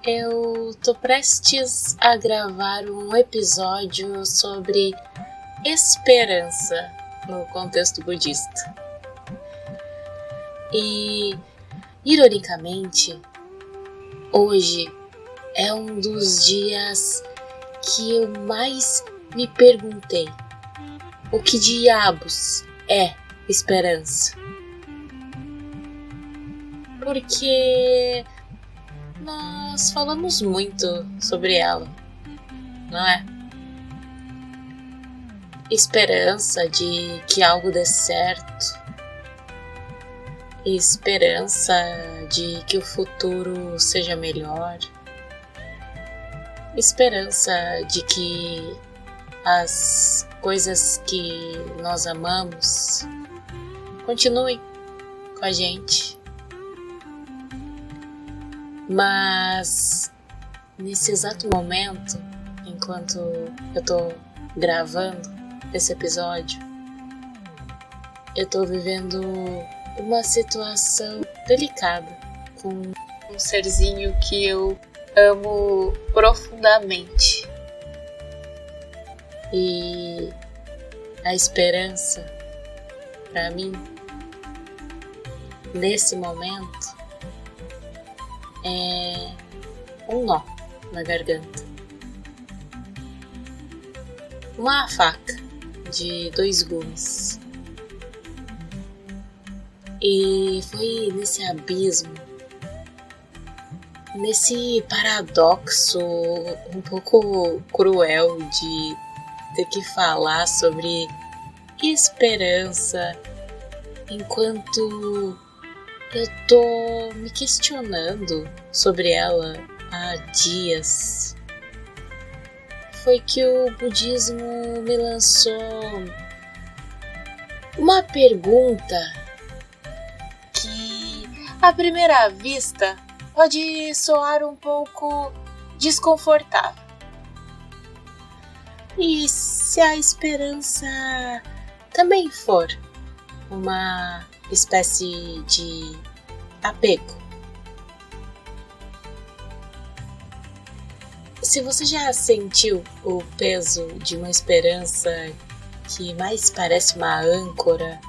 Eu tô prestes a gravar um episódio sobre esperança no contexto budista. E, ironicamente, hoje é um dos dias que eu mais me perguntei: o que diabos é esperança? Porque nós falamos muito sobre ela, não é? Esperança de que algo dê certo, esperança de que o futuro seja melhor, esperança de que as coisas que nós amamos continuem com a gente. Mas nesse exato momento, enquanto eu tô gravando esse episódio, eu tô vivendo uma situação delicada com um serzinho que eu amo profundamente. E a esperança, pra mim, nesse momento, é um nó na garganta. Uma faca de 2 gumes. E foi nesse abismo, nesse paradoxo um pouco cruel de ter que falar sobre esperança enquanto eu tô me questionando sobre ela há dias. Foi que o budismo me lançou uma pergunta que, à primeira vista, pode soar um pouco desconfortável. E se a esperança também for uma espécie de apego? Se você já sentiu o peso de uma esperança que mais parece uma âncora,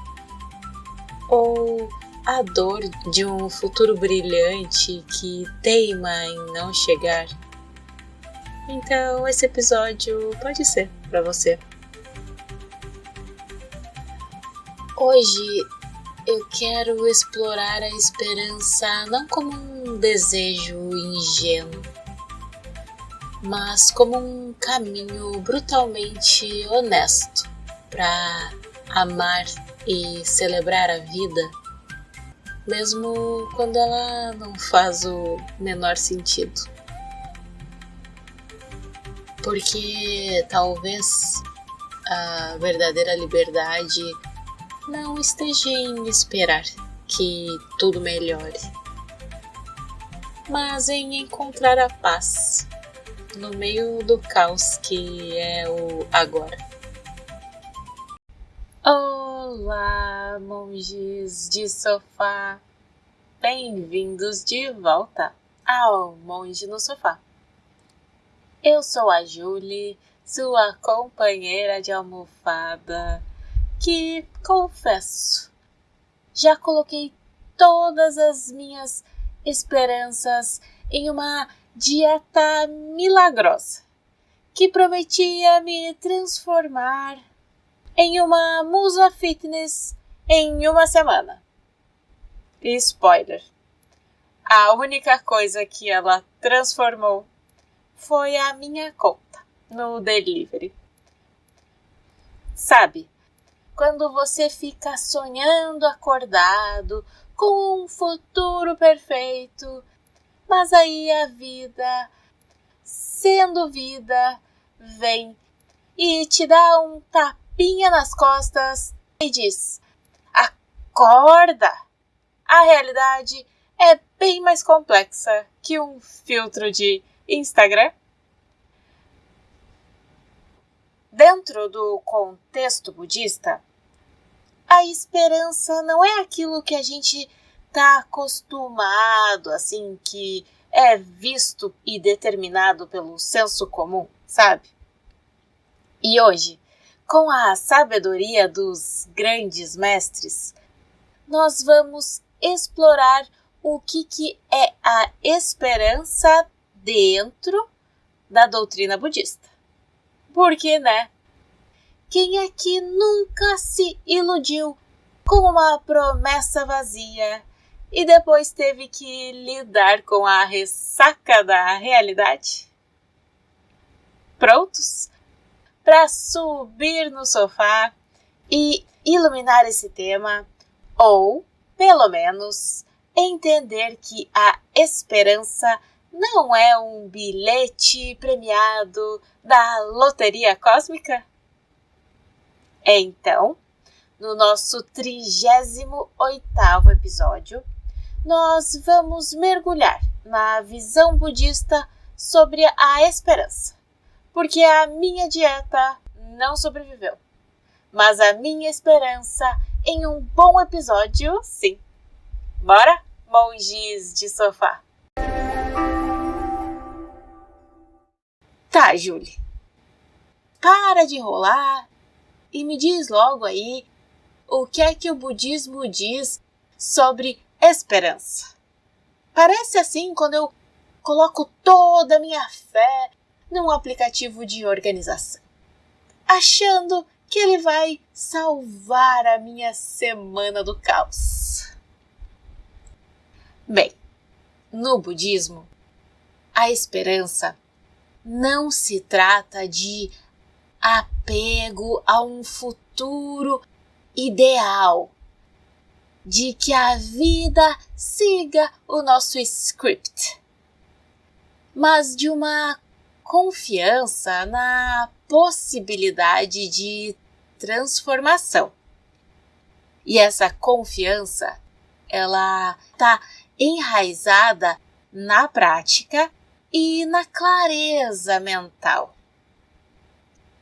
ou a dor de um futuro brilhante que teima em não chegar, então esse episódio pode ser para você. Hoje eu quero explorar a esperança não como um desejo ingênuo, mas como um caminho brutalmente honesto para amar e celebrar a vida, mesmo quando ela não faz o menor sentido. Porque talvez a verdadeira liberdade não esteja em esperar que tudo melhore, mas em encontrar a paz no meio do caos que é o agora. Olá, monges de sofá! Bem-vindos de volta ao Monge no Sofá. Eu sou a Julie, sua companheira de almofada, que, confesso, já coloquei todas as minhas esperanças em uma dieta milagrosa que prometia me transformar em uma musa fitness em uma semana. E spoiler, a única coisa que ela transformou foi a minha conta no delivery. Sabe, quando você fica sonhando acordado com um futuro perfeito, mas aí a vida, sendo vida, vem e te dá um tapinha nas costas e diz: acorda! A realidade é bem mais complexa que um filtro de Instagram. Dentro do contexto budista, a esperança não é aquilo que a gente está acostumado, assim, que é visto e determinado pelo senso comum, sabe? E hoje, com a sabedoria dos grandes mestres, nós vamos explorar o que é a esperança dentro da doutrina budista. Porque, né? Quem é que nunca se iludiu com uma promessa vazia e depois teve que lidar com a ressaca da realidade? Prontos para subir no sofá e iluminar esse tema, ou, pelo menos, entender que a esperança não é um bilhete premiado da loteria cósmica? Então, no nosso 38º episódio, nós vamos mergulhar na visão budista sobre a esperança, porque a minha dieta não sobreviveu, mas a minha esperança em um bom episódio, sim. Bora, monges de sofá? Tá, Julie, para de enrolar e me diz logo aí o que é que o budismo diz sobre esperança. Parece assim quando eu coloco toda a minha fé num aplicativo de organização, achando que ele vai salvar a minha semana do caos. Bem, no budismo, a esperança não se trata de apego a um futuro ideal, de que a vida siga o nosso script, mas de uma confiança na possibilidade de transformação. E essa confiança, ela está enraizada na prática e na clareza mental.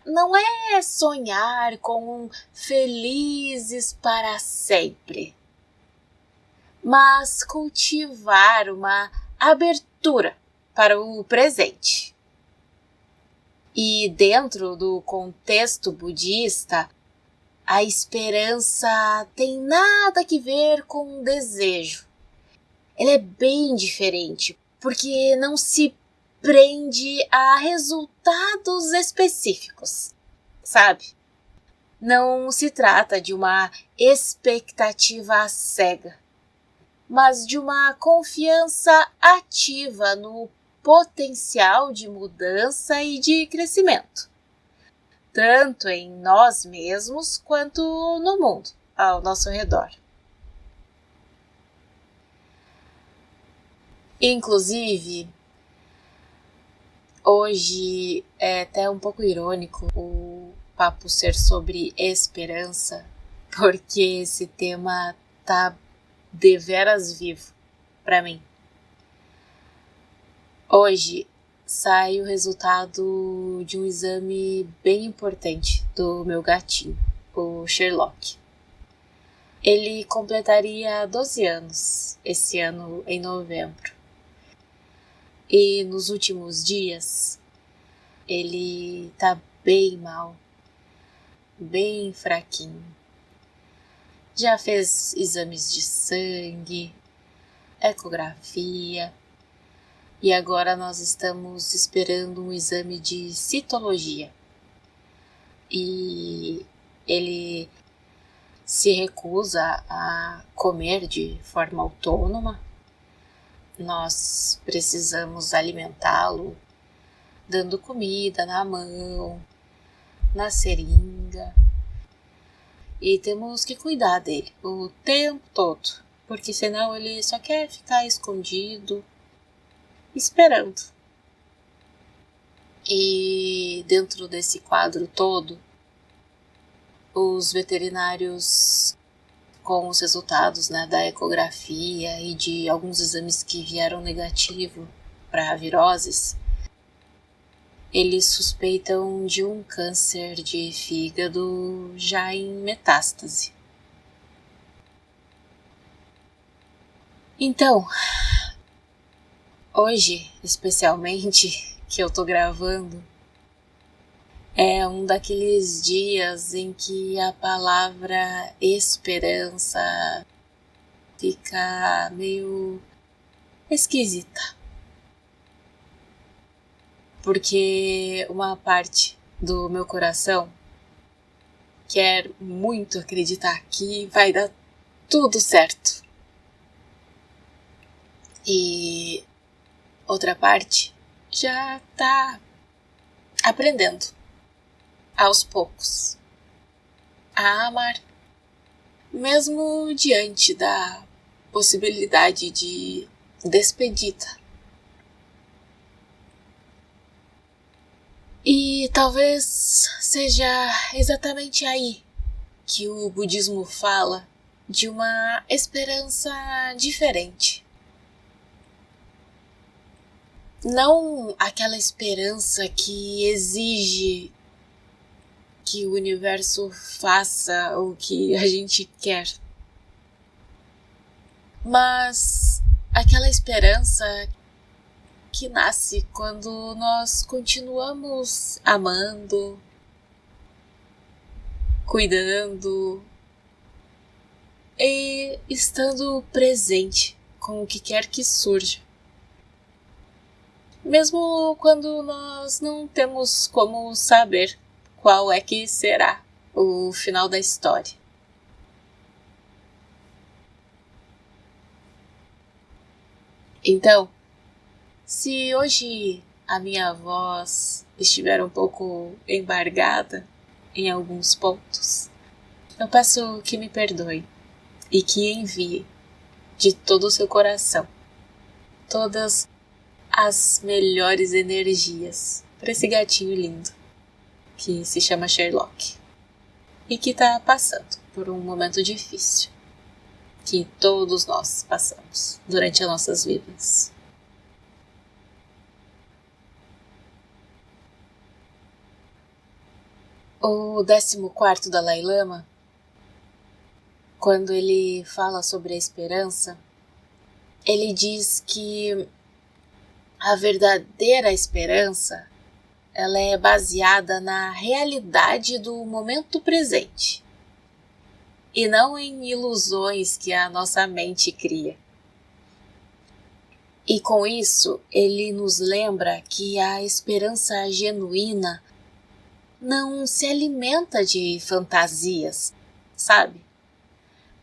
Não é sonhar com felizes para sempre, mas cultivar uma abertura para o presente. E dentro do contexto budista, a esperança tem nada que ver com desejo. Ela é bem diferente, porque não se prende a resultados específicos, sabe? Não se trata de uma expectativa cega, mas de uma confiança ativa no potencial de mudança e de crescimento, tanto em nós mesmos quanto no mundo ao nosso redor. Inclusive, hoje é até um pouco irônico o papo ser sobre esperança, porque esse tema tá deveras vivo para mim. Hoje sai o resultado de um exame bem importante do meu gatinho, o Sherlock. Ele completaria 12 anos esse ano em novembro. E nos últimos dias, ele tá bem mal, bem fraquinho. Já fez exames de sangue, ecografia, e agora nós estamos esperando um exame de citologia. E ele se recusa a comer de forma autônoma. Nós precisamos alimentá-lo, dando comida na mão, na seringa. E temos que cuidar dele o tempo todo, porque senão ele só quer ficar escondido, esperando. E dentro desse quadro todo, os veterinários, com os resultados, da ecografia e de alguns exames que vieram negativo para viroses, eles suspeitam de um câncer de fígado já em metástase. Então, Hoje, especialmente, que eu tô gravando, é um daqueles dias em que a palavra esperança fica meio esquisita. Porque uma parte do meu coração quer muito acreditar que vai dar tudo certo. E outra parte já tá aprendendo, aos poucos, a amar, mesmo diante da possibilidade de despedida. E talvez seja exatamente aí que o budismo fala de uma esperança diferente. Não aquela esperança que exige que o universo faça o que a gente quer, mas aquela esperança que nasce quando nós continuamos amando, cuidando e estando presente com o que quer que surja. Mesmo quando nós não temos como saber qual é que será o final da história. Então, se hoje a minha voz estiver um pouco embargada em alguns pontos, eu peço que me perdoe e que envie de todo o seu coração todas as melhores energias para esse gatinho lindo que se chama Sherlock e que está passando por um momento difícil que todos nós passamos durante as nossas vidas. O 14º Dalai Lama, quando ele fala sobre a esperança, ele diz que a verdadeira esperança ela é baseada na realidade do momento presente e não em ilusões que a nossa mente cria. E com isso, ele nos lembra que a esperança genuína não se alimenta de fantasias, sabe?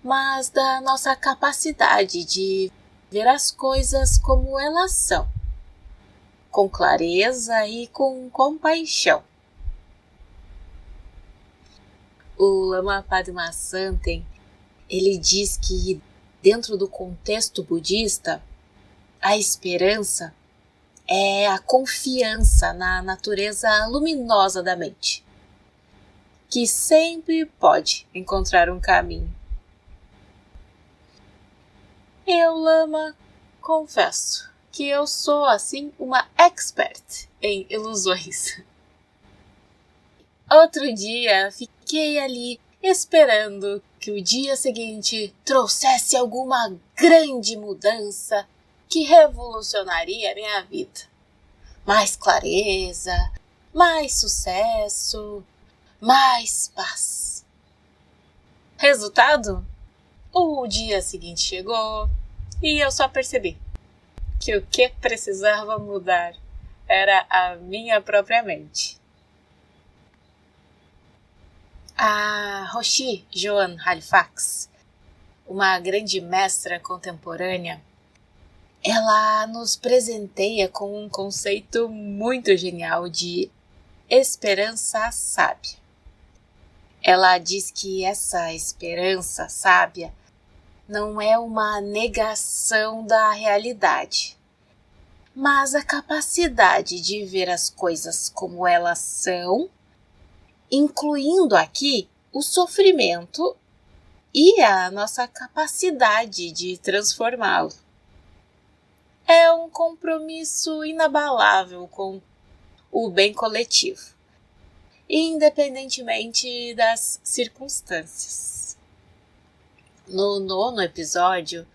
Mas da nossa capacidade de ver as coisas como elas são, com clareza e com compaixão. O Lama Padmasambhava, ele diz que dentro do contexto budista, a esperança é a confiança na natureza luminosa da mente, que sempre pode encontrar um caminho. Eu, Lama, confesso que eu sou, assim, uma expert em ilusões. Outro dia, fiquei ali esperando que o dia seguinte trouxesse alguma grande mudança que revolucionaria a minha vida. Mais clareza, mais sucesso, mais paz. Resultado? O dia seguinte chegou e eu só percebi que o que precisava mudar era a minha própria mente. A Roshi Joan Halifax, uma grande mestra contemporânea, ela nos presenteia com um conceito muito genial de esperança sábia. Ela diz que essa esperança sábia não é uma negação da realidade, mas a capacidade de ver as coisas como elas são, incluindo aqui o sofrimento e a nossa capacidade de transformá-lo. É um compromisso inabalável com o bem coletivo, independentemente das circunstâncias. No 9º episódio,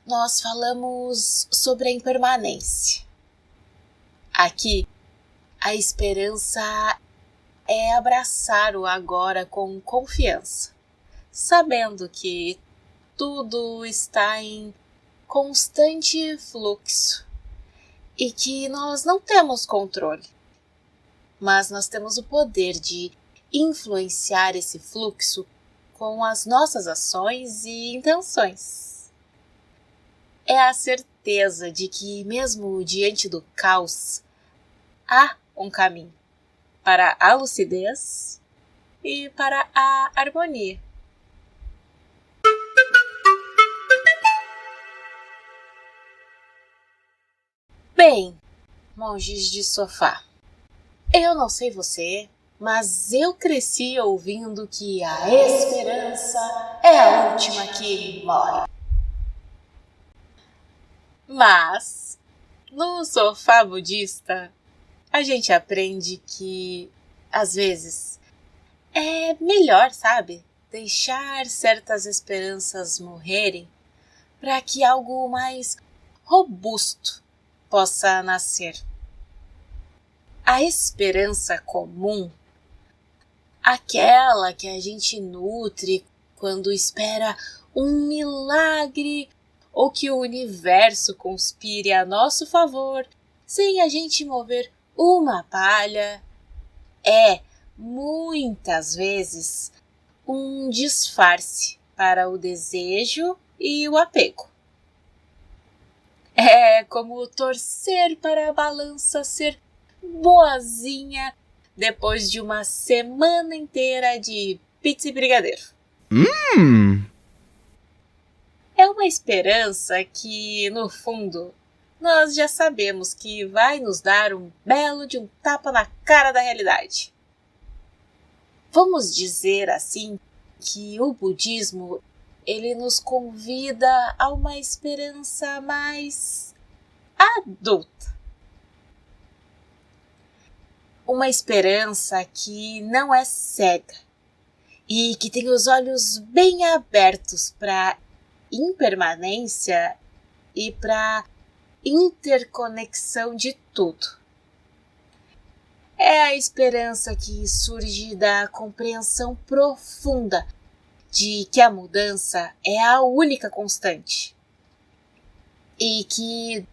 nós falamos sobre a impermanência. Aqui, a esperança é abraçar o agora com confiança, sabendo que tudo está em constante fluxo e que nós não temos controle, mas nós temos o poder de influenciar esse fluxo com as nossas ações e intenções. É a certeza de que, mesmo diante do caos, há um caminho para a lucidez e para a harmonia. Bem, monges de sofá, eu não sei você, mas eu cresci ouvindo que a esperança é a última que morre. Mas, no sofá budista, a gente aprende que, às vezes, é melhor, sabe, deixar certas esperanças morrerem para que algo mais robusto possa nascer. A esperança comum, aquela que a gente nutre quando espera um milagre ou que o universo conspire a nosso favor sem a gente mover uma palha, é, muitas vezes, um disfarce para o desejo e o apego. É como torcer para a balança ser boazinha depois de uma semana inteira de pizza e brigadeiro. É uma esperança que, no fundo, nós já sabemos que vai nos dar um belo de um tapa na cara da realidade. Vamos dizer assim que o budismo, ele nos convida a uma esperança mais adulta. Uma esperança que não é cega e que tem os olhos bem abertos para impermanência e para interconexão de tudo. É a esperança que surge da compreensão profunda de que a mudança é a única constante e que,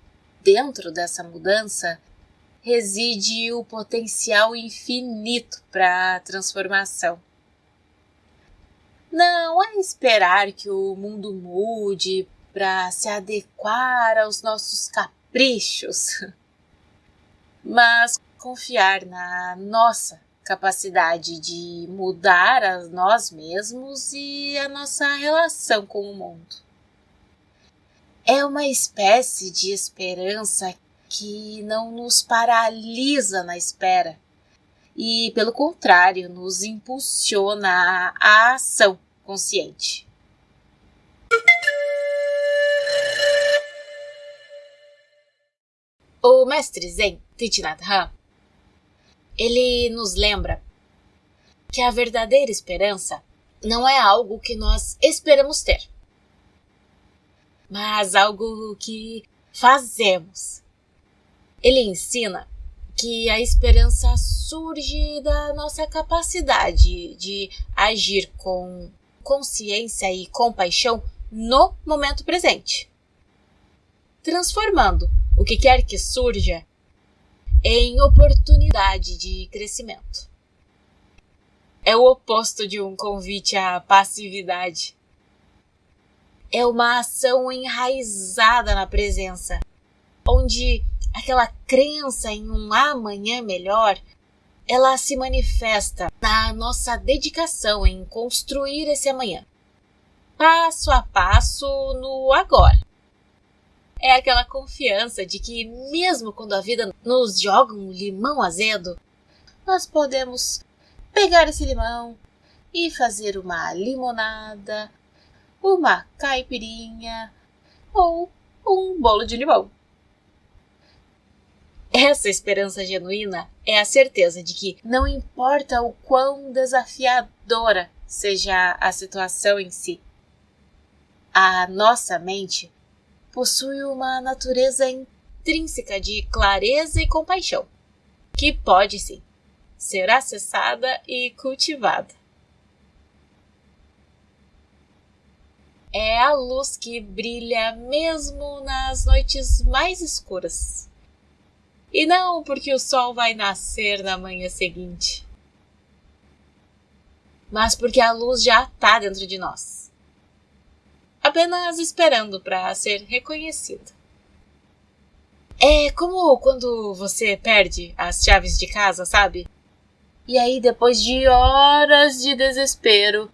dentro dessa mudança, reside o potencial infinito para a transformação. Não é esperar que o mundo mude para se adequar aos nossos caprichos, mas confiar na nossa capacidade de mudar a nós mesmos e a nossa relação com o mundo. É uma espécie de esperança que não nos paralisa na espera e, pelo contrário, nos impulsiona à ação consciente. O mestre Zen, Thich Nhat Hanh, ele nos lembra que a verdadeira esperança não é algo que nós esperamos ter, mas algo que fazemos. Ele ensina que a esperança surge da nossa capacidade de agir com consciência e compaixão no momento presente, transformando o que quer que surja em oportunidade de crescimento. É o oposto de um convite à passividade. É uma ação enraizada na presença, onde aquela crença em um amanhã melhor, ela se manifesta na nossa dedicação em construir esse amanhã, passo a passo no agora. É aquela confiança de que, mesmo quando a vida nos joga um limão azedo, nós podemos pegar esse limão e fazer uma limonada, uma caipirinha ou um bolo de limão. Essa esperança genuína é a certeza de que, não importa o quão desafiadora seja a situação em si, a nossa mente possui uma natureza intrínseca de clareza e compaixão, que pode sim ser acessada e cultivada. É a luz que brilha mesmo nas noites mais escuras. E não porque o sol vai nascer na manhã seguinte, mas porque a luz já está dentro de nós, apenas esperando para ser reconhecida. É como quando você perde as chaves de casa, sabe? E aí, depois de horas de desespero,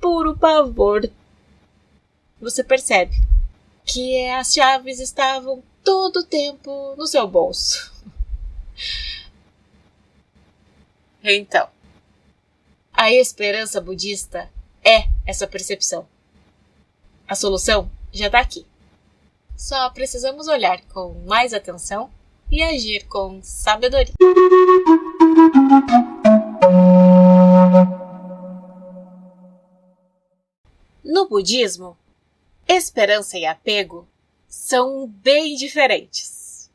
puro pavor, você percebe que as chaves estavam todo o tempo no seu bolso. Então, a esperança budista é essa percepção. A solução já está aqui. Só precisamos olhar com mais atenção e agir com sabedoria. No budismo, esperança e apego são bem diferentes.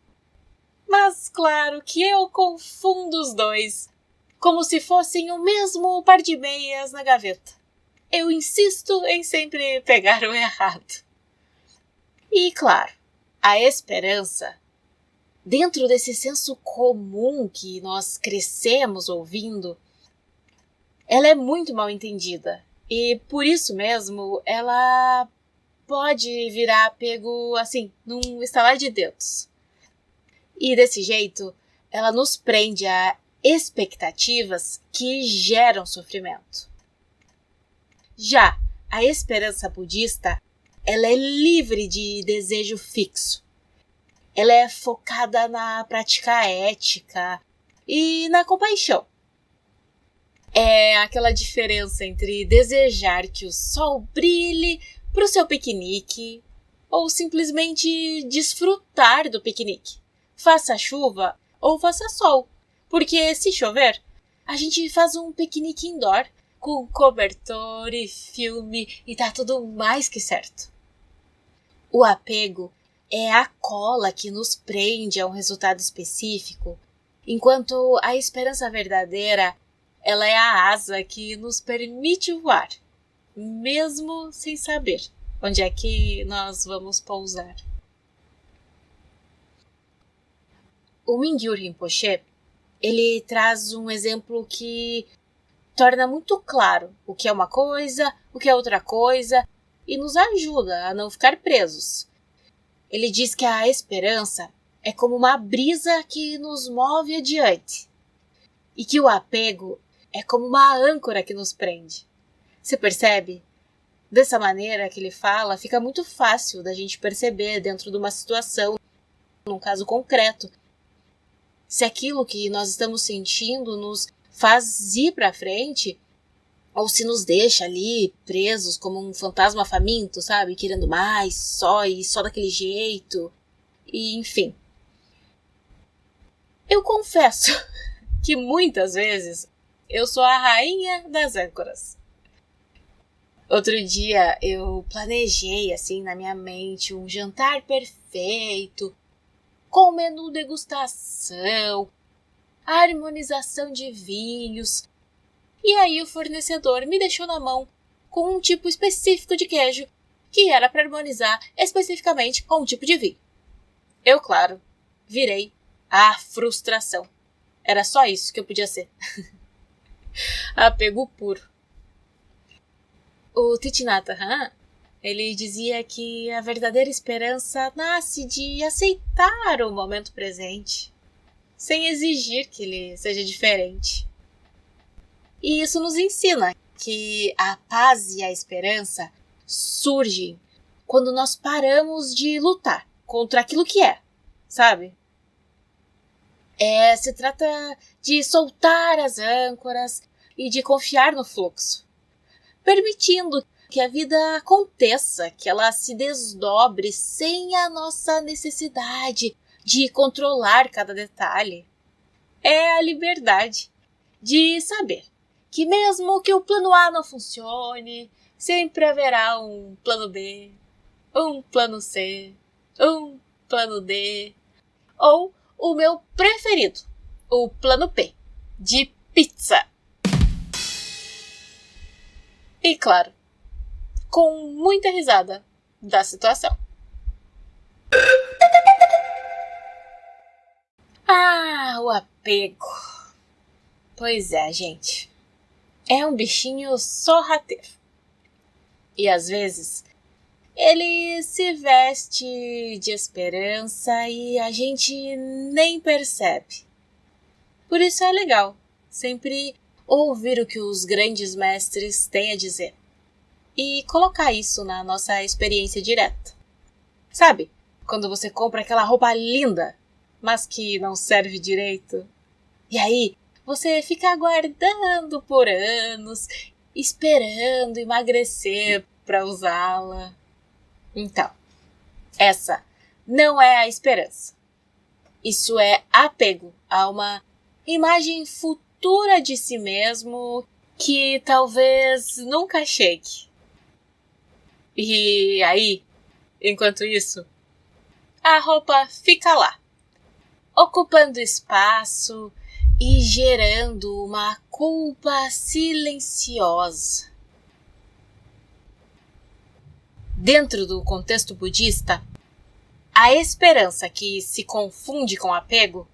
Mas claro que eu confundo os dois, como se fossem o mesmo par de meias na gaveta. Eu insisto em sempre pegar o errado. E claro, a esperança, dentro desse senso comum que nós crescemos ouvindo, ela é muito mal entendida. E por isso mesmo, ela pode virar apego assim, num estalar de dedos. E desse jeito, ela nos prende a expectativas que geram sofrimento. Já a esperança budista, ela é livre de desejo fixo. Ela é focada na prática ética e na compaixão. É aquela diferença entre desejar que o sol brilhe para o seu piquenique ou simplesmente desfrutar do piquenique. Faça chuva ou faça sol, porque se chover, a gente faz um piquenique indoor com cobertor e filme e tá tudo mais que certo. O apego é a cola que nos prende a um resultado específico, enquanto a esperança verdadeira, ela é a asa que nos permite voar, mesmo sem saber onde é que nós vamos pousar. O Mingyur Rinpoche, ele traz um exemplo que torna muito claro o que é uma coisa, o que é outra coisa, e nos ajuda a não ficar presos. Ele diz que a esperança é como uma brisa que nos move adiante, e que o apego é como uma âncora que nos prende. Você percebe? Dessa maneira que ele fala, fica muito fácil da gente perceber dentro de uma situação, num caso concreto, se aquilo que nós estamos sentindo nos faz ir para frente ou se nos deixa ali presos como um fantasma faminto, sabe? Querendo mais, só e só daquele jeito. E enfim. Eu confesso que muitas vezes eu sou a rainha das âncoras. Outro dia eu planejei assim na minha mente um jantar perfeito, com menu degustação, harmonização de vinhos. E aí o fornecedor me deixou na mão com um tipo específico de queijo que era para harmonizar especificamente com um tipo de vinho. Eu, claro, virei a frustração. Era só isso que eu podia ser. Apego puro. O Thich Nhat Hanh, ele dizia que a verdadeira esperança nasce de aceitar o momento presente, sem exigir que ele seja diferente. E isso nos ensina que a paz e a esperança surgem quando nós paramos de lutar contra aquilo que é, sabe? Se trata de soltar as âncoras e de confiar no fluxo, permitindo que a vida aconteça, que ela se desdobre sem a nossa necessidade de controlar cada detalhe. É a liberdade de saber que mesmo que o plano A não funcione, sempre haverá um plano B, um plano C, um plano D, ou o meu preferido, o plano P, de pizza. E claro, com muita risada da situação. Ah, o apego. Pois é, gente. É um bichinho sorrateiro. E às vezes ele se veste de esperança e a gente nem percebe. Por isso é legal sempre ouvir o que os grandes mestres têm a dizer e colocar isso na nossa experiência direta. Sabe, quando você compra aquela roupa linda, mas que não serve direito, e aí você fica aguardando por anos, esperando emagrecer para usá-la. Então, essa não é a esperança. Isso é apego a uma imagem futura de si mesmo que talvez nunca chegue. E aí, enquanto isso, a roupa fica lá, ocupando espaço e gerando uma culpa silenciosa. Dentro do contexto budista, a esperança que se confunde com apego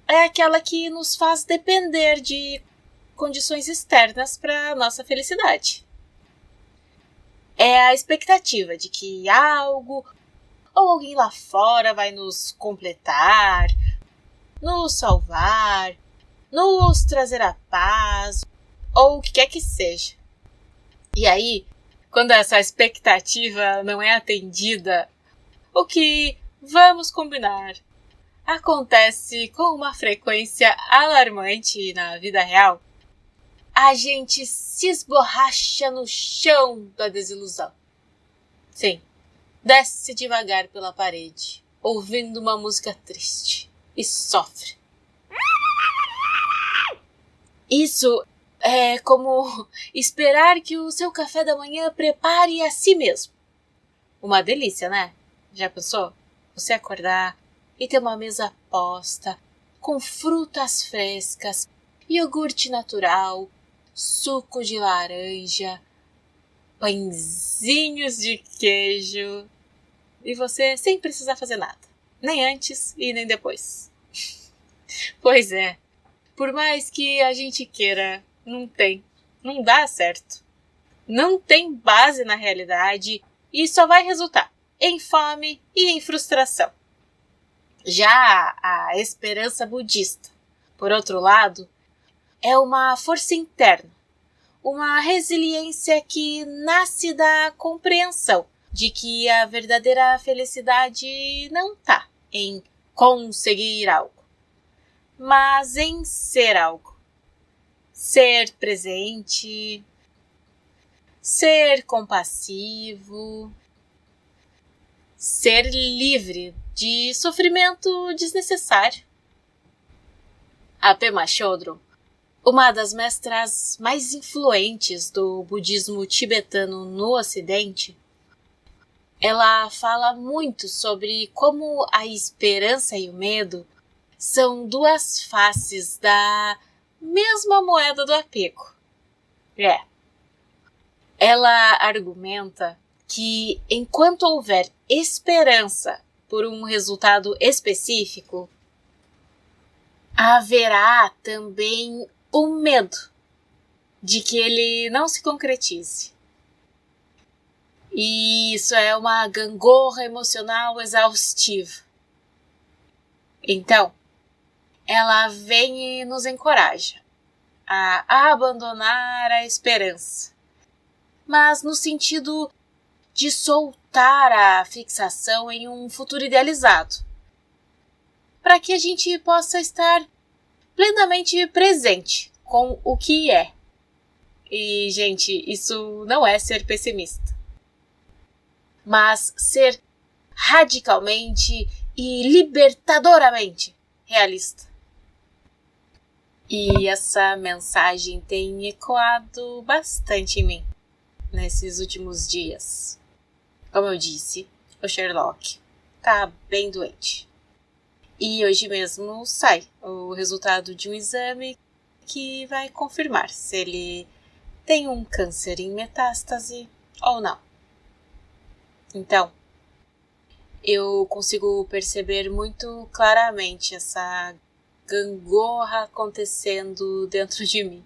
é aquela que nos faz depender de condições externas para nossa felicidade. É a expectativa de que algo ou alguém lá fora vai nos completar, nos salvar, nos trazer a paz, ou o que quer que seja. E aí, quando essa expectativa não é atendida, o que, vamos combinar, acontece com uma frequência alarmante na vida real, a gente se esborracha no chão da desilusão. Sim, desce devagar pela parede, ouvindo uma música triste, e sofre. Isso é como esperar que o seu café da manhã prepare a si mesmo. Uma delícia, né? Já pensou? Você acordar e ter uma mesa posta, com frutas frescas, iogurte natural, suco de laranja, pãezinhos de queijo, e você sem precisar fazer nada, nem antes e nem depois. Pois é, por mais que a gente queira, não dá certo. Não tem base na realidade e só vai resultar em fome e em frustração. Já a esperança budista, por outro lado, é uma força interna, uma resiliência que nasce da compreensão de que a verdadeira felicidade não está em conseguir algo, mas em ser algo. Ser presente, ser compassivo, ser livre de sofrimento desnecessário. A Pema Chodron, uma das mestras mais influentes do budismo tibetano no Ocidente, ela fala muito sobre como a esperança e o medo são duas faces da mesma moeda do apego. Ela argumenta que enquanto houver esperança por um resultado específico, haverá também o medo de que ele não se concretize. E isso é uma gangorra emocional exaustiva. Então, ela vem e nos encoraja a abandonar a esperança, mas no sentido de soltar a fixação em um futuro idealizado, para que a gente possa estar plenamente presente com o que é. E, gente, isso não é ser pessimista, mas ser radicalmente e libertadoramente realista. E essa mensagem tem ecoado bastante em mim nesses últimos dias. Como eu disse, o Sherlock tá bem doente. E hoje mesmo sai o resultado de um exame que vai confirmar se ele tem um câncer em metástase ou não. Então, eu consigo perceber muito claramente essa gangorra acontecendo dentro de mim.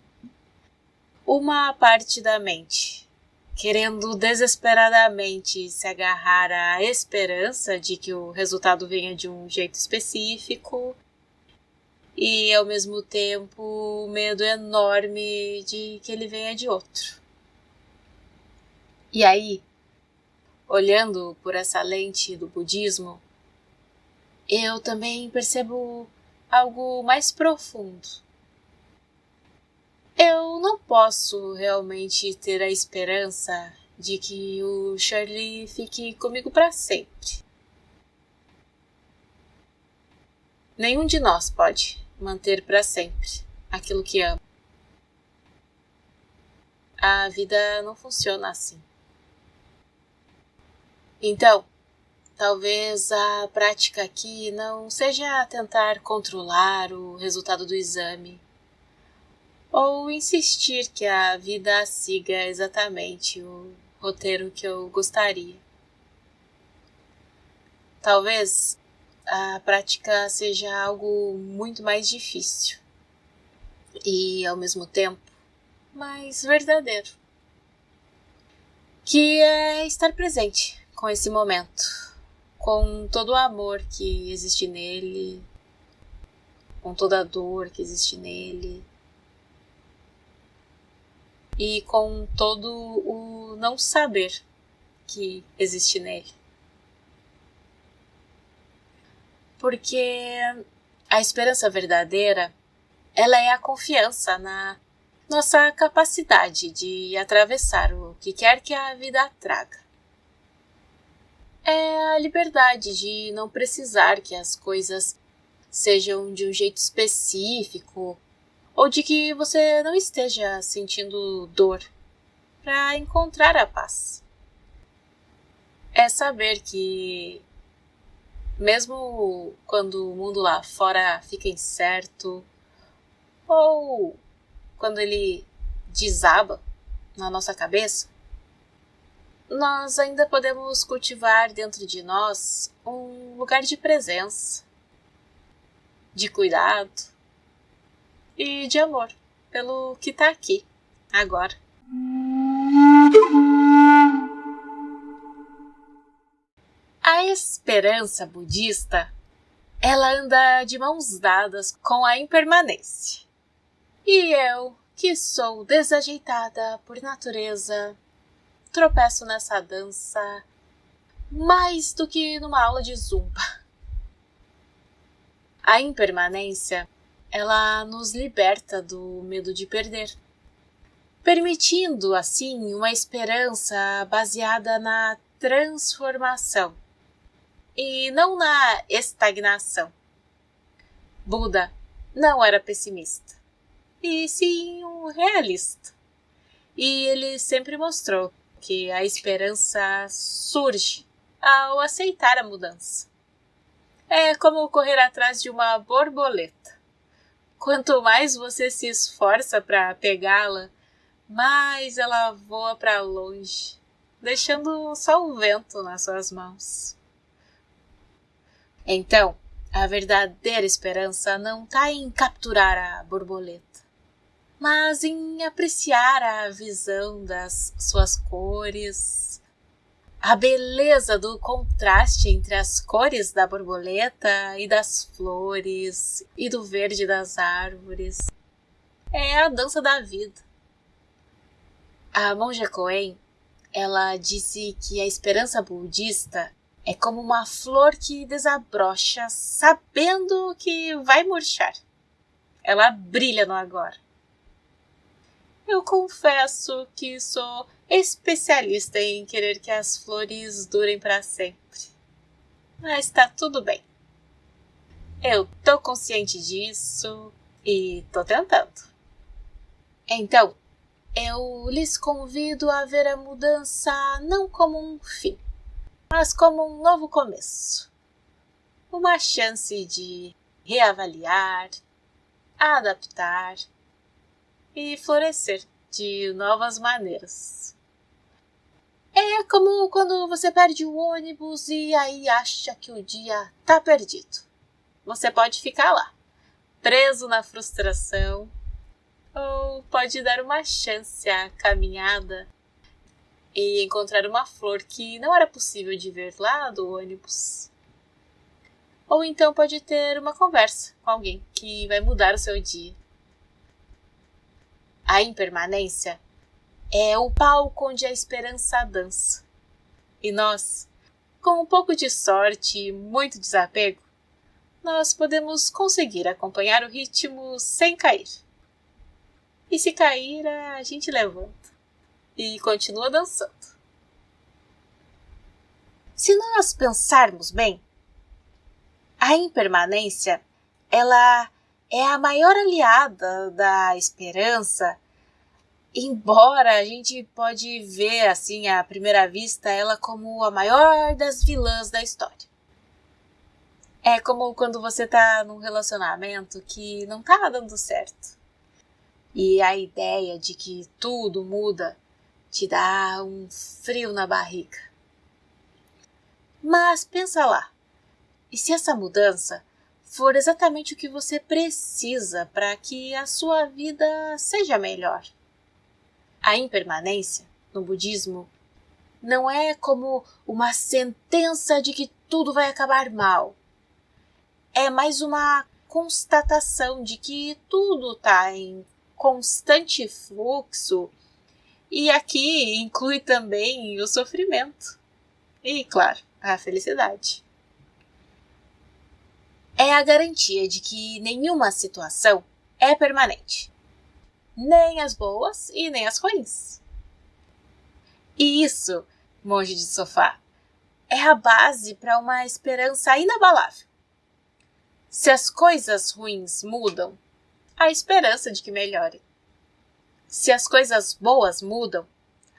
Uma parte da mente querendo desesperadamente se agarrar à esperança de que o resultado venha de um jeito específico e, ao mesmo tempo, o medo enorme de que ele venha de outro. E aí, olhando por essa lente do budismo, eu também percebo algo mais profundo. Eu não posso realmente ter a esperança de que o Charlie fique comigo para sempre. Nenhum de nós pode manter para sempre aquilo que ama. A vida não funciona assim. Então, talvez a prática aqui não seja tentar controlar o resultado do exame, ou insistir que a vida siga exatamente o roteiro que eu gostaria. Talvez a prática seja algo muito mais difícil e, ao mesmo tempo, mais verdadeiro, que é estar presente com esse momento, com todo o amor que existe nele, com toda a dor que existe nele, e com todo o não saber que existe nele. Porque a esperança verdadeira, ela é a confiança na nossa capacidade de atravessar o que quer que a vida traga. É a liberdade de não precisar que as coisas sejam de um jeito específico, ou de que você não esteja sentindo dor para encontrar a paz. É saber que, mesmo quando o mundo lá fora fica incerto, ou quando ele desaba na nossa cabeça, nós ainda podemos cultivar dentro de nós um lugar de presença, de cuidado e de amor pelo que está aqui, agora. A esperança budista, ela anda de mãos dadas com a impermanência. E eu, que sou desajeitada por natureza, tropeço nessa dança mais do que numa aula de zumba. A impermanência, ela nos liberta do medo de perder, permitindo, assim, uma esperança baseada na transformação e não na estagnação. Buda não era pessimista, e sim um realista. E ele sempre mostrou que a esperança surge ao aceitar a mudança. É como correr atrás de uma borboleta. Quanto mais você se esforça para pegá-la, mais ela voa para longe, deixando só o vento nas suas mãos. Então, a verdadeira esperança não está em capturar a borboleta, mas em apreciar a visão das suas cores, a beleza do contraste entre as cores da borboleta e das flores e do verde das árvores. É a dança da vida. A monja Coen, ela disse que a esperança budista é como uma flor que desabrocha sabendo que vai murchar. Ela brilha no agora. Eu confesso que sou especialista em querer que as flores durem para sempre. Mas tá tudo bem. Eu tô consciente disso e tô tentando. Então, eu lhes convido a ver a mudança não como um fim, mas como um novo começo. uma chance de reavaliar, adaptar e florescer de novas maneiras. É como quando você perde o ônibus e aí acha que o dia tá perdido. Você pode ficar lá, preso na frustração, ou pode dar uma chance à caminhada e encontrar uma flor que não era possível de ver lá do ônibus. Ou então pode ter uma conversa com alguém que vai mudar o seu dia. A impermanência é o palco onde a esperança dança. E nós, com um pouco de sorte e muito desapego, nós podemos conseguir acompanhar o ritmo sem cair. E se cair, a gente levanta e continua dançando. Se nós pensarmos bem, a impermanência, ela é a maior aliada da esperança, embora a gente pode ver, assim, à primeira vista, ela como a maior das vilãs da história. É como quando você tá num relacionamento que não tá dando certo. E a ideia de que tudo muda te dá um frio na barriga. Mas pensa lá, e se essa mudança for exatamente o que você precisa para que a sua vida seja melhor? A impermanência, no budismo, não é como uma sentença de que tudo vai acabar mal. É mais uma constatação de que tudo está em constante fluxo, e aqui inclui também o sofrimento e, claro, a felicidade. É a garantia de que nenhuma situação é permanente, nem as boas e nem as ruins. E isso, monge de sofá, é a base para uma esperança inabalável. Se as coisas ruins mudam, há esperança de que melhore. Se as coisas boas mudam,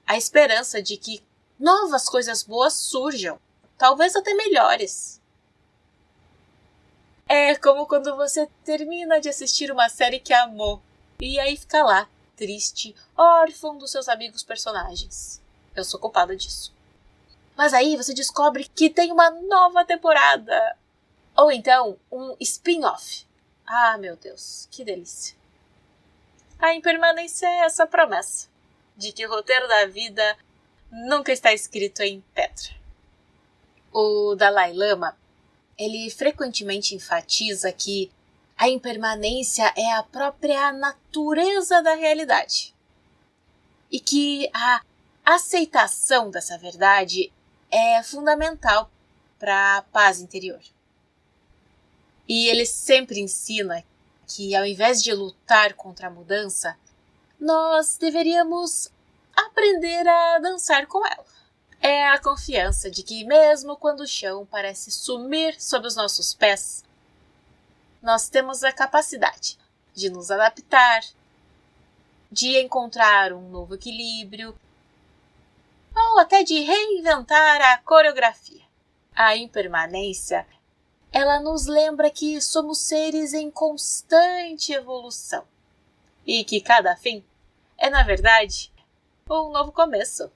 há esperança de que novas coisas boas surjam, talvez até melhores. É como quando você termina de assistir uma série que amou, e aí fica lá, triste, órfão dos seus amigos personagens. Eu sou culpada disso. Mas aí você descobre que tem uma nova temporada. Ou então, um spin-off. Ah, meu Deus, que delícia. A impermanência é essa promessa de que o roteiro da vida nunca está escrito em pedra. O Dalai Lama, ele frequentemente enfatiza que a impermanência é a própria natureza da realidade e que a aceitação dessa verdade é fundamental para a paz interior. E ele sempre ensina que, ao invés de lutar contra a mudança, nós deveríamos aprender a dançar com ela. É a confiança de que, mesmo quando o chão parece sumir sob os nossos pés, nós temos a capacidade de nos adaptar, de encontrar um novo equilíbrio, ou até de reinventar a coreografia. A impermanência, ela nos lembra que somos seres em constante evolução e que cada fim é, na verdade, um novo começo.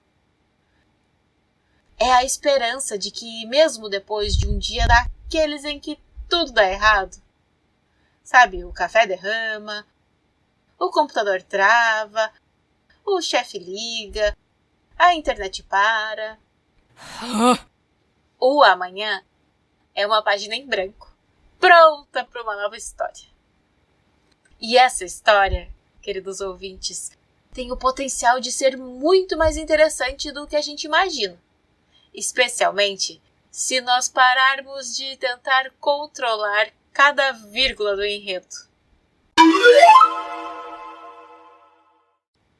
É a esperança de que, mesmo depois de um dia daqueles em que tudo dá errado, sabe, o café derrama, o computador trava, o chefe liga, a internet para, o amanhã é uma página em branco, pronta para uma nova história. E essa história, queridos ouvintes, tem o potencial de ser muito mais interessante do que a gente imagina. Especialmente se nós pararmos de tentar controlar cada vírgula do enredo.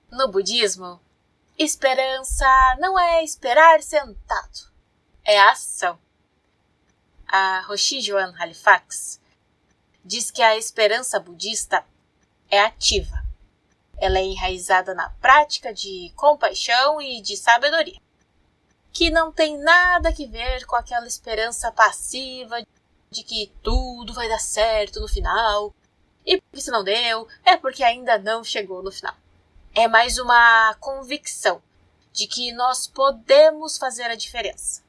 No budismo, esperança não é esperar sentado, é ação. A Roshi Joan Halifax diz que a esperança budista é ativa. Ela é enraizada na prática de compaixão e de sabedoria, que não tem nada a ver com aquela esperança passiva de que tudo vai dar certo no final, e se não deu, é porque ainda não chegou no final. É mais uma convicção de que nós podemos fazer a diferença,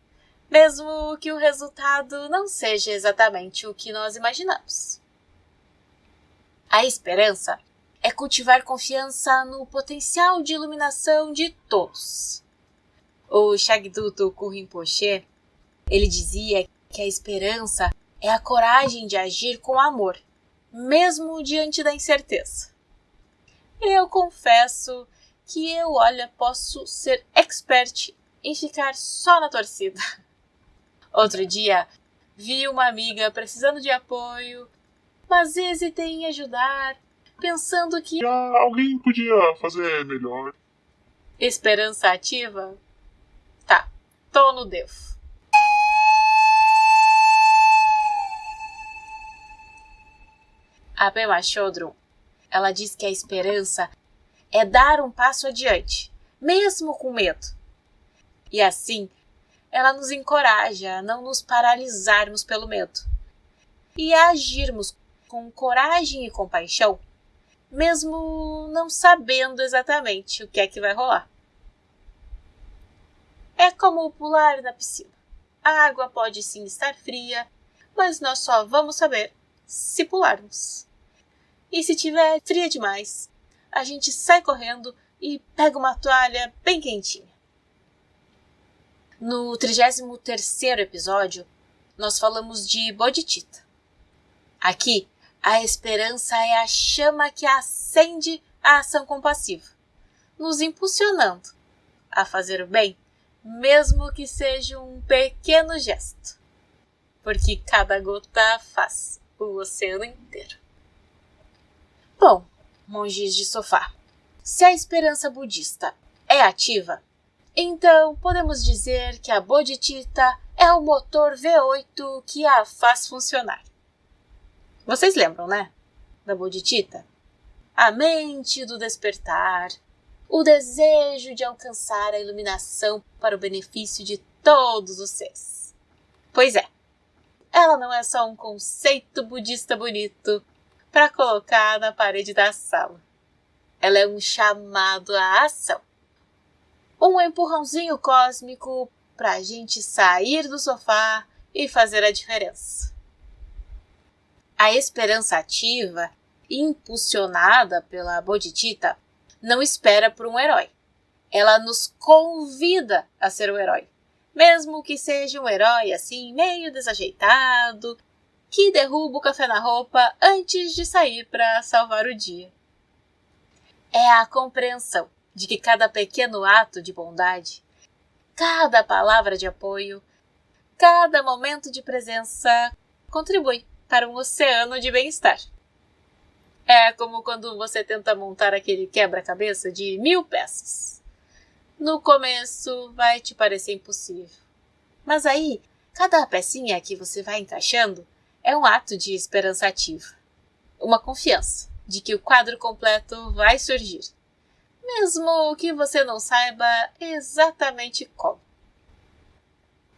mesmo que o resultado não seja exatamente o que nós imaginamos. A esperança é cultivar confiança no potencial de iluminação de todos. O Shagdu Tulku Rinpoche, ele dizia que a esperança é a coragem de agir com amor, mesmo diante da incerteza. Eu confesso que posso ser expert em ficar só na torcida. Outro dia, vi uma amiga precisando de apoio, mas hesitei em ajudar, pensando que alguém podia fazer melhor. Esperança ativa? Tá, tô no devo. A Pema Chodron, ela diz que a esperança é dar um passo adiante, mesmo com medo. E assim, ela nos encoraja a não nos paralisarmos pelo medo e a agirmos com coragem e compaixão, mesmo não sabendo exatamente o que é que vai rolar. É como pular na piscina. A água pode sim estar fria, mas nós só vamos saber se pularmos. E se tiver fria demais, a gente sai correndo e pega uma toalha bem quentinha. No 33º episódio, nós falamos de Bodhicitta. Aqui, a esperança é a chama que acende a ação compassiva, nos impulsionando a fazer o bem, mesmo que seja um pequeno gesto, porque cada gota faz o oceano inteiro. Bom, monges de sofá, se a esperança budista é ativa, então podemos dizer que a Bodhicitta é o motor V8 que a faz funcionar. Vocês lembram, né? Da Bodhicitta? A mente do despertar, o desejo de alcançar a iluminação para o benefício de todos os seres. Pois é, ela não é só um conceito budista bonito para colocar na parede da sala. Ela é um chamado à ação. Um empurrãozinho cósmico para a gente sair do sofá e fazer a diferença. A esperança ativa, impulsionada pela Bodhicitta, não espera por um herói. Ela nos convida a ser o herói, mesmo que seja um herói assim meio desajeitado, que derruba o café na roupa antes de sair para salvar o dia. É a compreensão de que cada pequeno ato de bondade, cada palavra de apoio, cada momento de presença contribui para um oceano de bem-estar. É como quando você tenta montar aquele quebra-cabeça de 1000 peças. No começo vai te parecer impossível, mas aí, cada pecinha que você vai encaixando é um ato de esperança ativa, uma confiança de que o quadro completo vai surgir, mesmo que você não saiba exatamente como.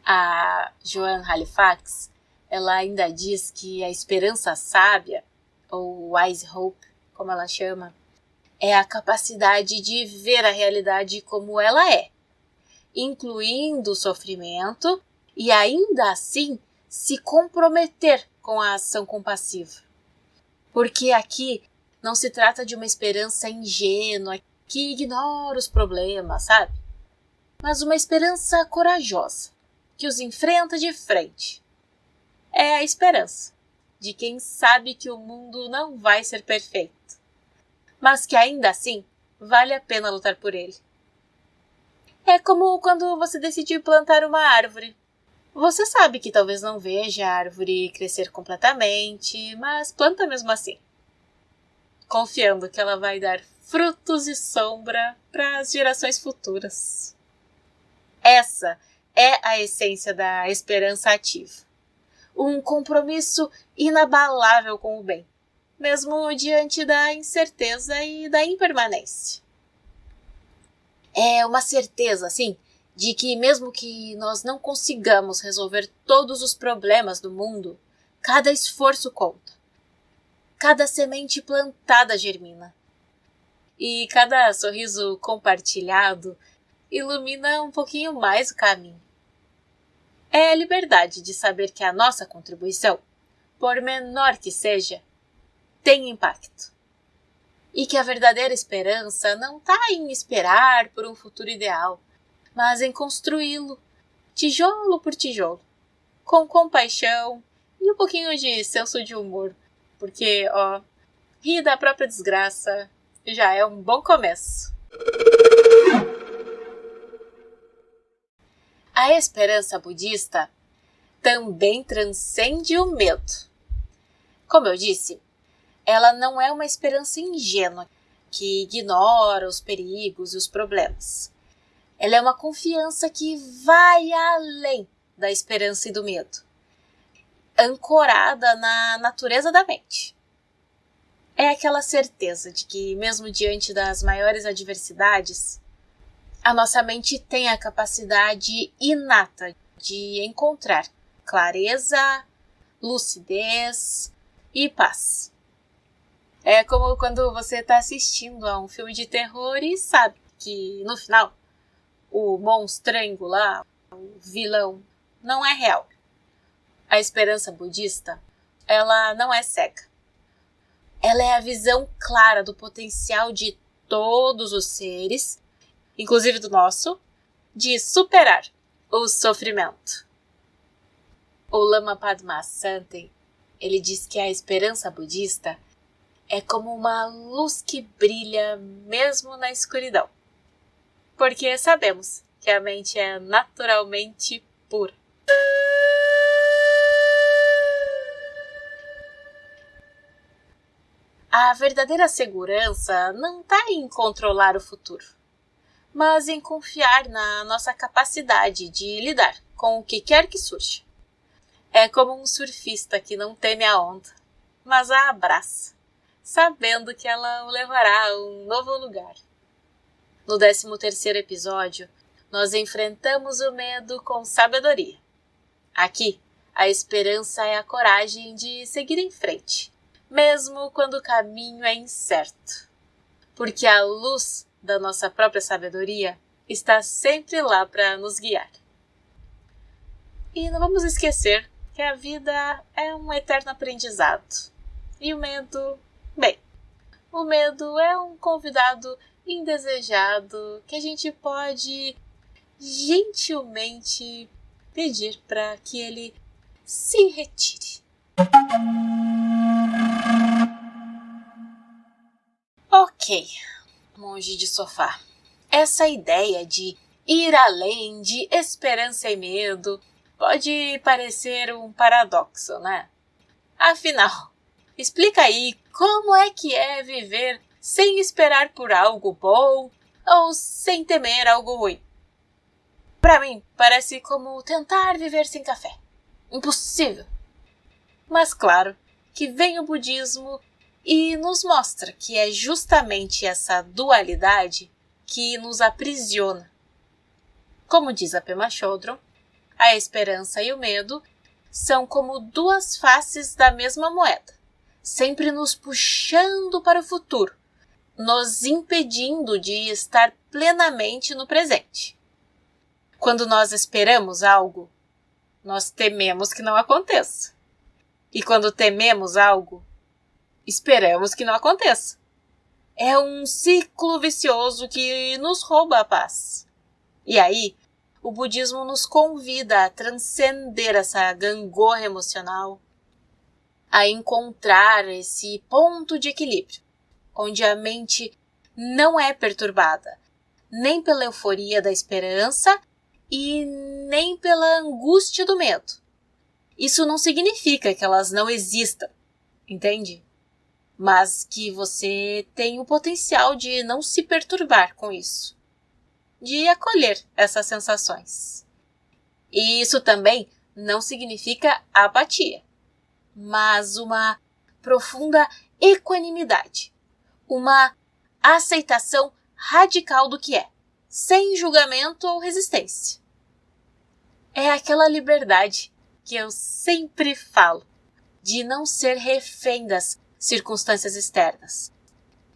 A Joan Halifax, ela ainda diz que a esperança sábia, ou wise hope, como ela chama, é a capacidade de ver a realidade como ela é, incluindo o sofrimento e ainda assim se comprometer com a ação compassiva. Porque aqui não se trata de uma esperança ingênua que ignora os problemas, sabe? Mas uma esperança corajosa, que os enfrenta de frente. É a esperança de quem sabe que o mundo não vai ser perfeito, mas que ainda assim vale a pena lutar por ele. É como quando você decidir plantar uma árvore. Você sabe que talvez não veja a árvore crescer completamente, mas planta mesmo assim, confiando que ela vai dar frutos e sombra para as gerações futuras. Essa é a essência da esperança ativa. Um compromisso inabalável com o bem, mesmo diante da incerteza e da impermanência. É uma certeza, assim, de que mesmo que nós não consigamos resolver todos os problemas do mundo, Cada esforço conta. Cada semente plantada germina. E cada sorriso compartilhado ilumina um pouquinho mais o caminho. É a liberdade de saber que a nossa contribuição, por menor que seja, tem impacto. E que a verdadeira esperança não está em esperar por um futuro ideal, mas em construí-lo, tijolo por tijolo, com compaixão e um pouquinho de senso de humor, porque, rir da própria desgraça já é um bom começo. A esperança budista também transcende o medo. Como eu disse, ela não é uma esperança ingênua que ignora os perigos e os problemas. Ela é uma confiança que vai além da esperança e do medo, ancorada na natureza da mente. É aquela certeza de que, mesmo diante das maiores adversidades, a nossa mente tem a capacidade inata de encontrar clareza, lucidez e paz. É como quando você está assistindo a um filme de terror e sabe que, no final, o monstrengo lá, o vilão, não é real. A esperança budista, ela não é cega. Ela é a visão clara do potencial de todos os seres, inclusive do nosso, de superar o sofrimento. O Lama Padmasambhava, ele diz que a esperança budista é como uma luz que brilha mesmo na escuridão. Porque sabemos que a mente é naturalmente pura. A verdadeira segurança não está em controlar o futuro, mas em confiar na nossa capacidade de lidar com o que quer que surja. É como um surfista que não teme a onda, mas a abraça, sabendo que ela o levará a um novo lugar. No 13º episódio, nós enfrentamos o medo com sabedoria. Aqui, a esperança é a coragem de seguir em frente, mesmo quando o caminho é incerto. Porque a luz da nossa própria sabedoria está sempre lá para nos guiar. E não vamos esquecer que a vida é um eterno aprendizado. E o medo, bem, o medo é um convidado indesejado que a gente pode gentilmente pedir para que ele se retire. Ok, monge de sofá. Essa ideia de ir além de esperança e medo pode parecer um paradoxo, né? Afinal, explica aí como é que é viver sem esperar por algo bom ou sem temer algo ruim. Para mim, parece como tentar viver sem café. Impossível. Mas claro que vem o budismo e nos mostra que é justamente essa dualidade que nos aprisiona. Como diz a Pema Chodron, a esperança e o medo são como duas faces da mesma moeda, sempre nos puxando para o futuro, nos impedindo de estar plenamente no presente. Quando nós esperamos algo, nós tememos que não aconteça. E quando tememos algo, esperamos que não aconteça. É um ciclo vicioso que nos rouba a paz. E aí, o budismo nos convida a transcender essa gangorra emocional, a encontrar esse ponto de equilíbrio, onde a mente não é perturbada, nem pela euforia da esperança e nem pela angústia do medo. Isso não significa que elas não existam, entende? Mas que você tem o potencial de não se perturbar com isso, de acolher essas sensações. E isso também não significa apatia, mas uma profunda equanimidade, uma aceitação radical do que é, sem julgamento ou resistência. É aquela liberdade que eu sempre falo, de não ser refém das circunstâncias externas,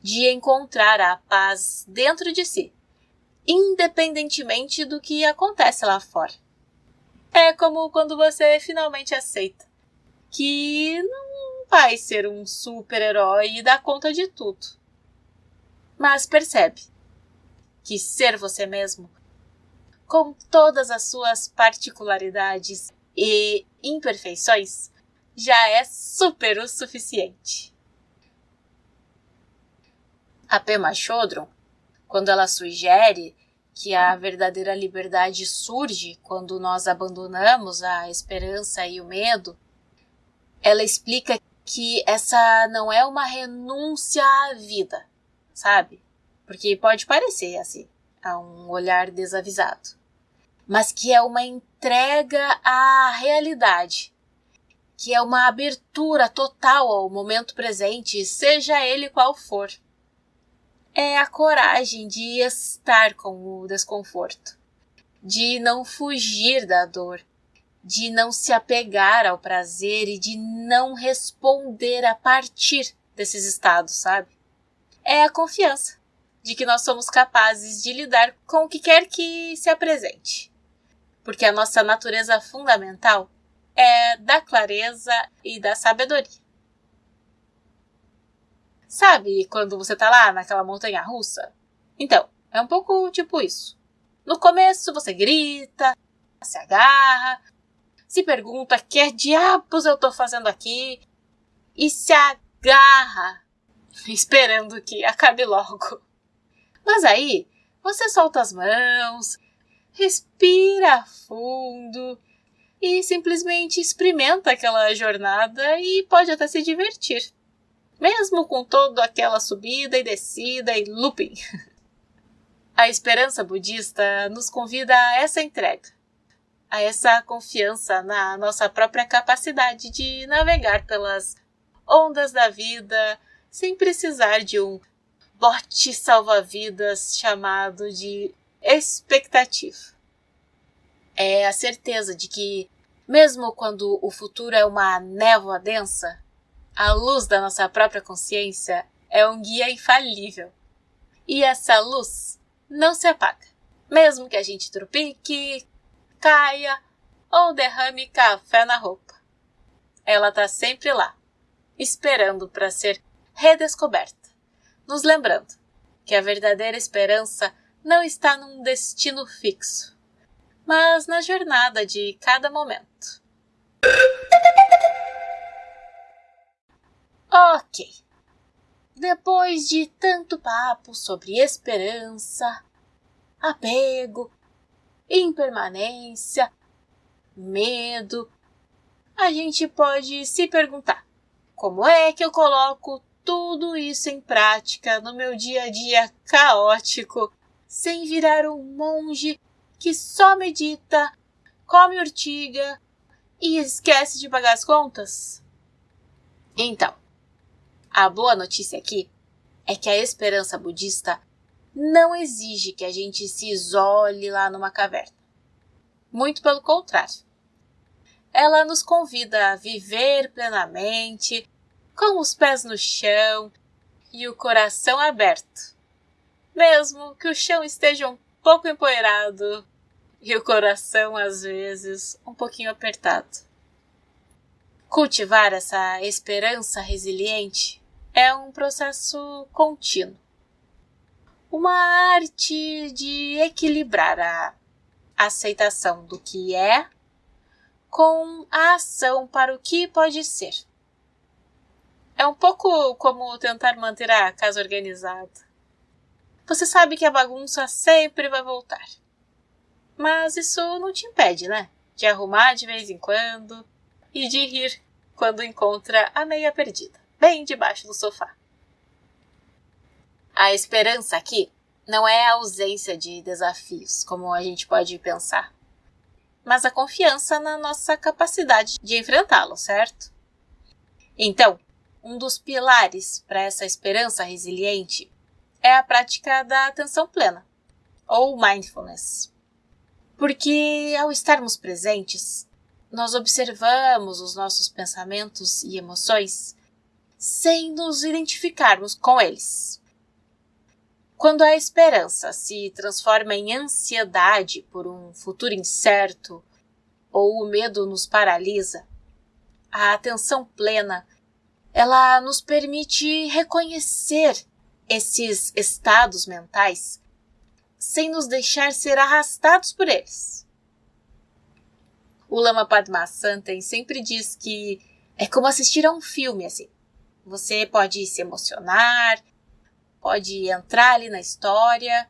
de encontrar a paz dentro de si, independentemente do que acontece lá fora. É como quando você finalmente aceita que não vai ser um super-herói e dar conta de tudo, mas percebe que ser você mesmo, com todas as suas particularidades e imperfeições, já é super o suficiente. A Pema Chodron, quando ela sugere que a verdadeira liberdade surge quando nós abandonamos a esperança e o medo, ela explica que essa não é uma renúncia à vida, sabe? Porque pode parecer assim, a um olhar desavisado, mas que é uma entrega à realidade, que é uma abertura total ao momento presente, seja ele qual for. É a coragem de estar com o desconforto, de não fugir da dor, de não se apegar ao prazer e de não responder a partir desses estados, sabe? É a confiança de que nós somos capazes de lidar com o que quer que se apresente, porque a nossa natureza fundamental é da clareza e da sabedoria. Sabe quando você tá lá naquela montanha-russa? Então, é um pouco tipo isso. No começo você grita, se agarra, se pergunta que diabos eu tô fazendo aqui e se agarra, esperando que acabe logo. Mas aí, você solta as mãos, respira fundo e simplesmente experimenta aquela jornada e pode até se divertir, mesmo com toda aquela subida e descida e looping. A esperança budista nos convida a essa entrega, a essa confiança na nossa própria capacidade de navegar pelas ondas da vida sem precisar de um bote salva-vidas chamado de expectativa. É a certeza de que, mesmo quando o futuro é uma névoa densa, a luz da nossa própria consciência é um guia infalível. E essa luz não se apaga, mesmo que a gente tropique, caia ou derrame café na roupa. Ela está sempre lá, esperando para ser redescoberta, nos lembrando que a verdadeira esperança não está num destino fixo, mas na jornada de cada momento. Ok. Depois de tanto papo sobre esperança, apego, impermanência, medo, a gente pode se perguntar: como é que eu coloco tudo isso em prática no meu dia a dia caótico, sem virar um monge que só medita, come urtiga e esquece de pagar as contas? Então, a boa notícia aqui é que a esperança budista não exige que a gente se isole lá numa caverna. Muito pelo contrário. Ela nos convida a viver plenamente, com os pés no chão e o coração aberto, mesmo que o chão esteja um pouco empoeirado e o coração, às vezes, um pouquinho apertado. Cultivar essa esperança resiliente é um processo contínuo. Uma arte de equilibrar a aceitação do que é com a ação para o que pode ser. É um pouco como tentar manter a casa organizada. Você sabe que a bagunça sempre vai voltar. Mas isso não te impede, né? De arrumar de vez em quando e de rir quando encontra a meia perdida, bem debaixo do sofá. A esperança aqui não é a ausência de desafios, como a gente pode pensar, mas a confiança na nossa capacidade de enfrentá-lo, certo? Então, um dos pilares para essa esperança resiliente é a prática da atenção plena, ou mindfulness. Porque ao estarmos presentes, nós observamos os nossos pensamentos e emoções sem nos identificarmos com eles. Quando a esperança se transforma em ansiedade por um futuro incerto ou o medo nos paralisa, a atenção plena, ela nos permite reconhecer esses estados mentais sem nos deixar ser arrastados por eles. O Lama Padmasambhava sempre diz que é como assistir a um filme, assim. Você pode se emocionar, pode entrar ali na história,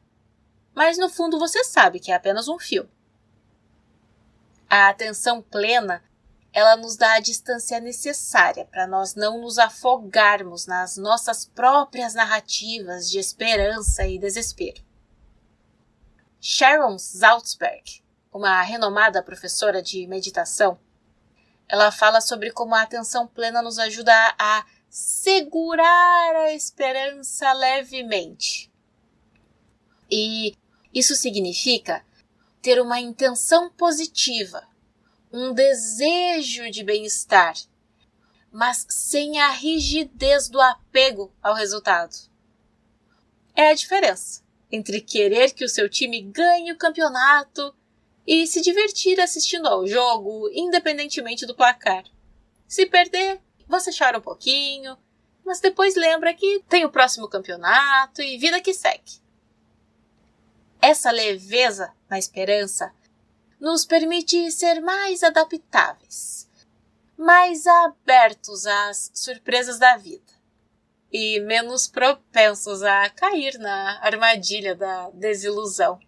mas no fundo você sabe que é apenas um filme. A atenção plena, ela nos dá a distância necessária para nós não nos afogarmos nas nossas próprias narrativas de esperança e desespero. Sharon Salzberg, uma renomada professora de meditação, ela fala sobre como a atenção plena nos ajuda a segurar a esperança levemente. E isso significa ter uma intenção positiva, um desejo de bem-estar, mas sem a rigidez do apego ao resultado. É a diferença entre querer que o seu time ganhe o campeonato e se divertir assistindo ao jogo, independentemente do placar. Se perder, você chora um pouquinho, mas depois lembra que tem o próximo campeonato e vida que segue. Essa leveza na esperança nos permite ser mais adaptáveis, mais abertos às surpresas da vida e menos propensos a cair na armadilha da desilusão.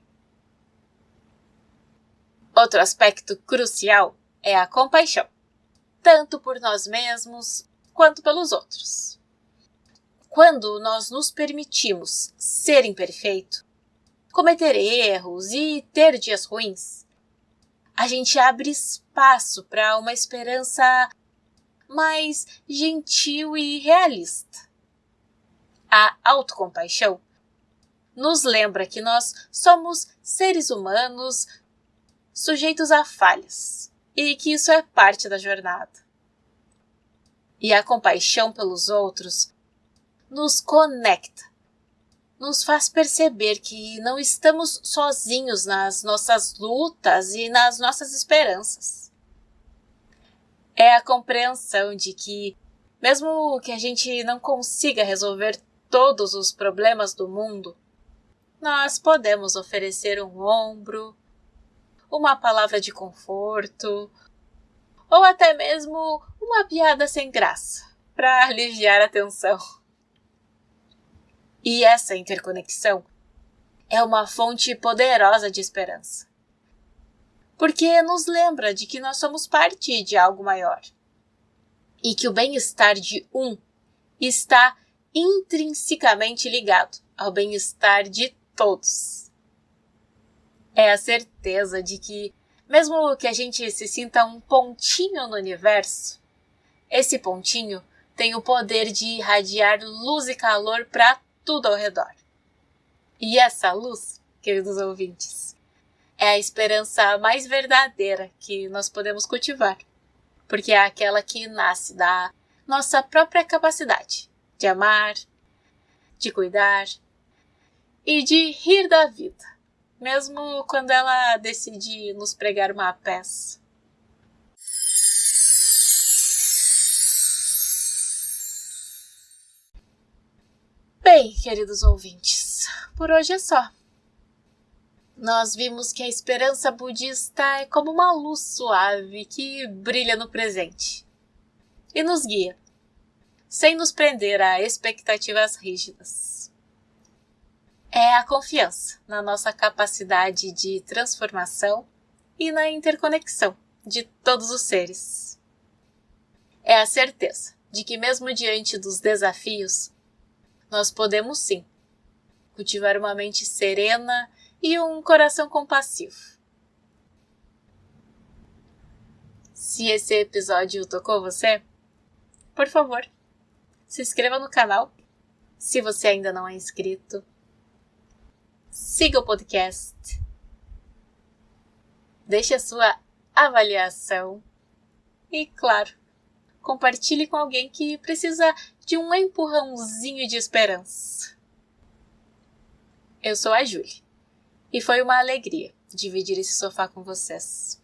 Outro aspecto crucial é a compaixão, tanto por nós mesmos quanto pelos outros. Quando nós nos permitimos ser imperfeito, cometer erros e ter dias ruins, a gente abre espaço para uma esperança mais gentil e realista. A autocompaixão nos lembra que nós somos seres humanos sujeitos a falhas e que isso é parte da jornada. E a compaixão pelos outros nos conecta, nos faz perceber que não estamos sozinhos nas nossas lutas e nas nossas esperanças. É a compreensão de que, mesmo que a gente não consiga resolver todos os problemas do mundo, nós podemos oferecer um ombro, uma palavra de conforto, ou até mesmo uma piada sem graça, para aliviar a tensão. E essa interconexão é uma fonte poderosa de esperança, porque nos lembra de que nós somos parte de algo maior e que o bem-estar de um está intrinsecamente ligado ao bem-estar de todos. É a certeza de que, mesmo que a gente se sinta um pontinho no universo, esse pontinho tem o poder de irradiar luz e calor para tudo ao redor. E essa luz, queridos ouvintes, é a esperança mais verdadeira que nós podemos cultivar, porque é aquela que nasce da nossa própria capacidade de amar, de cuidar e de rir da vida, mesmo quando ela decide nos pregar uma peça. Bem, queridos ouvintes, por hoje é só. Nós vimos que a esperança budista é como uma luz suave que brilha no presente e nos guia, sem nos prender a expectativas rígidas. É a confiança na nossa capacidade de transformação e na interconexão de todos os seres. É a certeza de que mesmo diante dos desafios, nós podemos sim cultivar uma mente serena e um coração compassivo. Se esse episódio tocou você, por favor, se inscreva no canal, se você ainda não é inscrito. Siga o podcast. Deixe a sua avaliação E, claro, compartilhe com alguém que precisa de um empurrãozinho de esperança. Eu sou a Julie e foi uma alegria dividir esse sofá com vocês.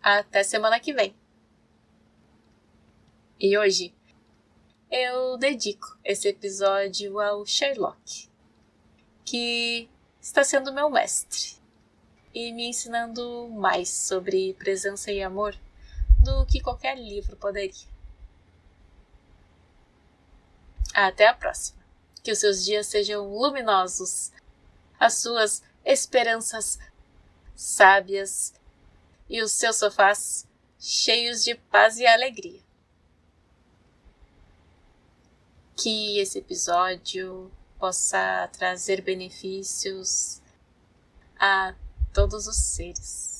Até semana que vem. E hoje eu dedico esse episódio ao Sherlock, que está sendo meu mestre e me ensinando mais sobre presença e amor do que qualquer livro poderia. Até a próxima. Que os seus dias sejam luminosos, as suas esperanças sábias e os seus sofás cheios de paz e alegria. Que esse episódio possa trazer benefícios a todos os seres.